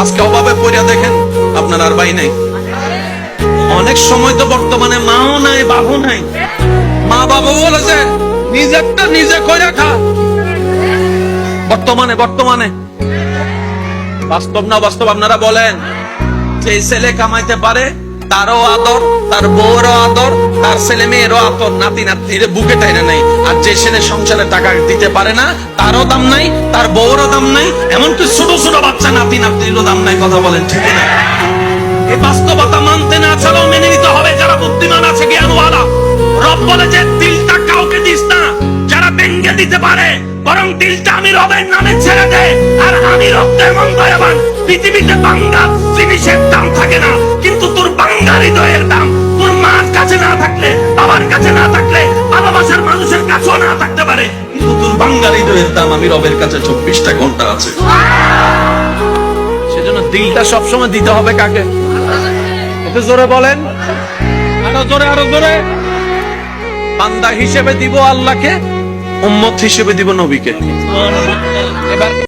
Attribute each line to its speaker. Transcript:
Speaker 1: আজকে অভাবে পড়িয়া দেখেন আপনার আর ভাই নাই। অনেক সময় তো বর্তমানে মাও নাই বাবু নাই, মা বাবা বলেছে নিজেরটা নিজে কইরা খা। বর্তমানে বাস্তব না বাস্তব আপনারা বলেন। যে ছেলে কামাইতে পারে তারও আদর, তার বউরও আদর, তার ছেলে মেয়েরও আদর, নাতি নাতনির বুকে টাইনা নাই। আর যে ছেলে সংসারে টাকা দিতে পারে না তারও দাম নাই, তার বউরও দাম নাই, এমনকি ছোট ছোট বাচ্চা নাতি নাতনিরও দাম নাই। কথা বলেন ঠিক না? এই বাস্তবতা মানতে না চালেও মেনে নিতে হবে যারা বুদ্ধিমান আছে, জ্ঞানওয়ালা। রব বলে যে দিলটা কাউকে দিস না যারা ভেঙে দিতে পারে, বরং দিলটা আমি রবের নামে ছেড়ে দে। আর আমি রব এমন দয়াবান, পৃথিবীতে বাঙ্গা জিনিসের দাম থাকে না, কিন্তু তোর বাঙ্গা হৃদয়ের দাম তোর মার কাছে না থাকলে, বাবার কাছে না থাকলে, ভালোবাসার মানুষের কাছেও না থাকতে পারে, কিন্তু তোর বাঙ্গা হৃদয়ের দাম আমি রবের কাছে 24টা ঘন্টা আছে। সেজন্য দিলটা সবসময় দিতে হবে কাকে? একটু জোরে বলেন, আরো জোরে। বান্দা হিসেবে দিব আল্লাহকে, উম্মত হিসেবে দিব নবীকে। এবার